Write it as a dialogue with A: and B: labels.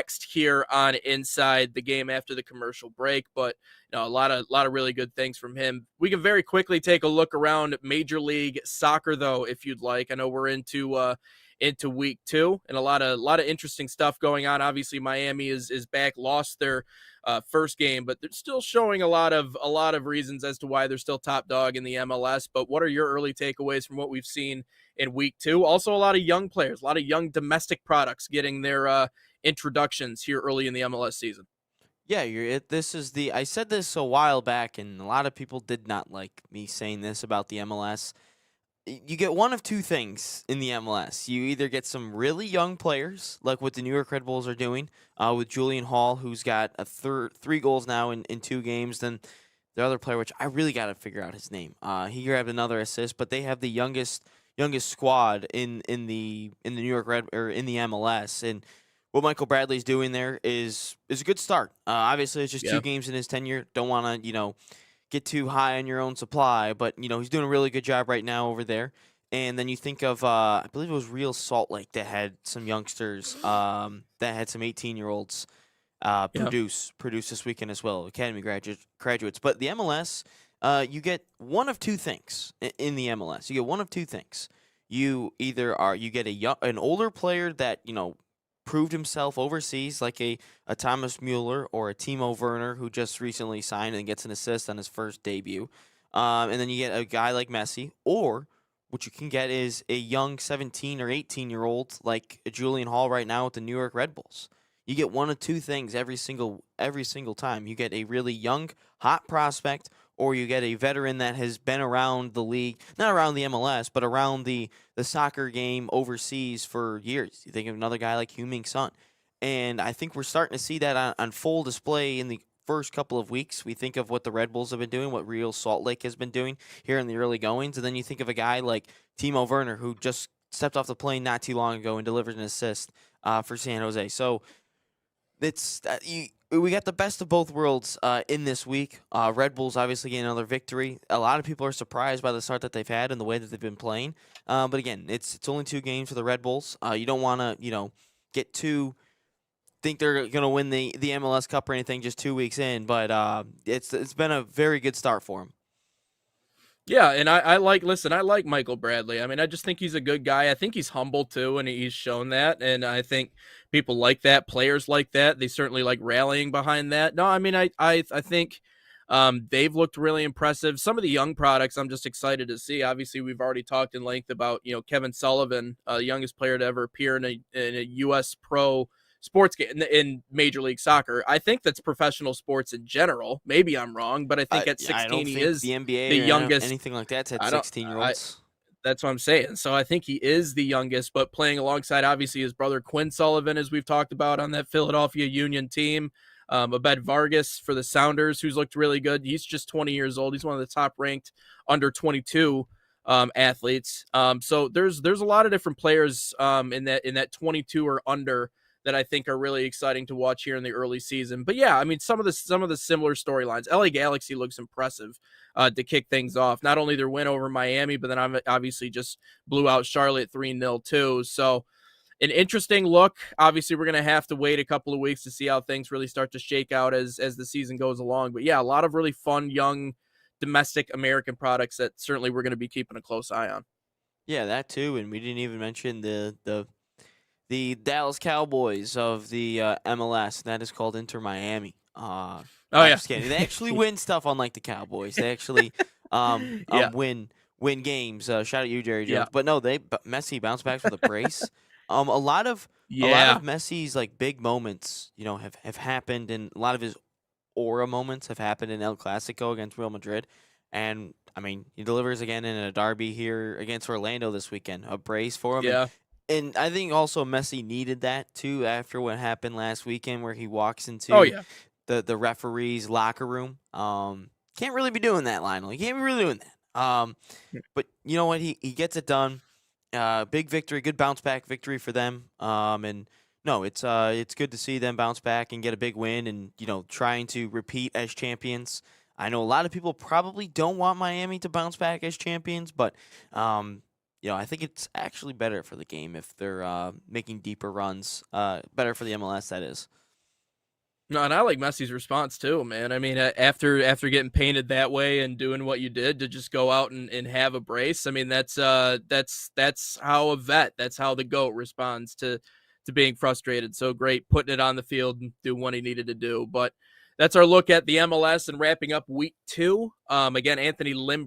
A: next here on Inside the Game after the commercial break, but a lot of really good things from him. We can very quickly take a look around Major League Soccer, though, if you'd like. I know we're into week 2 and a lot of interesting stuff going on. Obviously, Miami is back, lost their first game, but they're still showing a lot of reasons as to why they're still top dog in the MLS. But what are your early takeaways from what we've seen in week 2? Also, a lot of young players, a lot of young domestic products getting their introductions here early in the MLS season.
B: Yeah, this is the. I said this a while back, and a lot of people did not like me saying this about the MLS. You get one of two things in the MLS. You either get some really young players, like what the New York Red Bulls are doing, with Julian Hall, who's got three goals now in 2 games. Then the other player, which I really got to figure out his name, he grabbed another assist. But they have the youngest squad in the New York Red or in the MLS, and what Michael Bradley's doing there is a good start. Obviously, it's just
A: Yeah.
B: 2 games in his tenure. Don't want to get too high on your own supply, but he's doing a really good job right now over there. And then you think of I believe it was Real Salt Lake that had some youngsters that had some 18-year-olds
A: Yeah.
B: produce this weekend as well, academy graduates. But the MLS, you get one of two things in the MLS. You get one of two things. You get an older player that proved himself overseas, like a Thomas Mueller or a Timo Werner, who just recently signed and gets an assist on his first debut. And then you get a guy like Messi, or what you can get is a young 17 or 18-year-old like Julian Hall right now with the New York Red Bulls. You get one of two things every single time. You get a really young, hot prospect, or you get a veteran that has been around the league, not around the MLS, but around the soccer game overseas for years. You think of another guy like Heung-min Son. And I think we're starting to see that on full display in the first couple of weeks. We think of what the Red Bulls have been doing, what Real Salt Lake has been doing here in the early goings. And then you think of a guy like Timo Werner, who just stepped off the plane not too long ago and delivered an assist for San Jose. So we got the best of both worlds in this week. Red Bulls obviously getting another victory. A lot of people are surprised by the start that they've had and the way that they've been playing. But again, it's only 2 games for the Red Bulls. You don't want to get too think they're going to win the MLS Cup or anything just 2 weeks in. But it's been a very good start for them.
A: Yeah, and I like Michael Bradley. I mean, I just think he's a good guy. I think he's humble too, and he's shown that. And I think people like that, players like that. They certainly like rallying behind that. No, I mean, I think they've looked really impressive. Some of the young products I'm just excited to see. Obviously, we've already talked in length about Kevin Sullivan, the youngest player to ever appear in a U.S. pro sports game in Major League Soccer. I think that's professional sports in general. Maybe I'm wrong, but I think at
B: I don't
A: 16 he
B: think
A: is
B: the
A: the
B: NBA or
A: youngest.
B: anything like that's had
A: I don't.
B: 16-year-olds.
A: That's what I'm saying. So I think he is the youngest, but playing alongside obviously his brother Quinn Sullivan, as we've talked about on that Philadelphia Union team. Abed Vargas for the Sounders, who's looked really good. He's just 20 years old. He's one of the top ranked under 22 athletes. So there's a lot of different players in that 22 or under that I think are really exciting to watch here in the early season. But yeah, I mean some of the similar storylines. LA Galaxy looks impressive to kick things off. Not only their win over Miami, but then obviously just blew out Charlotte 3-0 too. So an interesting look. Obviously, we're going to have to wait a couple of weeks to see how things really start to shake out as the season goes along. But yeah, a lot of really fun, young, domestic American products that certainly we're going to be keeping a close eye on.
B: Yeah, that too, and we didn't even mention the Dallas Cowboys of the MLS. That is called Inter Miami.
A: Oh,
B: I'm
A: yeah.
B: just kidding. They actually win stuff, unlike the Cowboys. They actually
A: Yeah.
B: win games. Shout out you, Jerry
A: Yeah.
B: Jones. But no, Messi bounced back with a brace. A lot of
A: Yeah.
B: Messi's like big moments, have happened, and a lot of his aura moments have happened in El Clasico against Real Madrid. And I mean, he delivers again in a derby here against Orlando this weekend. A brace for him, and
A: Yeah.
B: and I think also Messi needed that too after what happened last weekend, where he walks
A: Oh,
B: into
A: yeah.
B: the referee's locker room. Can't really be doing that, Lionel. You can't be really doing that. But you know what? He gets it done. Big victory, good bounce back victory for them. And no, it's good to see them bounce back and get a big win, and trying to repeat as champions. I know a lot of people probably don't want Miami to bounce back as champions, but I think it's actually better for the game if they're making deeper runs. Better for the MLS, that is.
A: No, and I like Messi's response too, man. I mean, after getting painted that way and doing what you did to just go out and have a brace. I mean, that's how a vet, that's how the GOAT responds to being frustrated. So great putting it on the field and doing what he needed to do. But that's our look at the MLS and wrapping up week 2. Again, Anthony Lim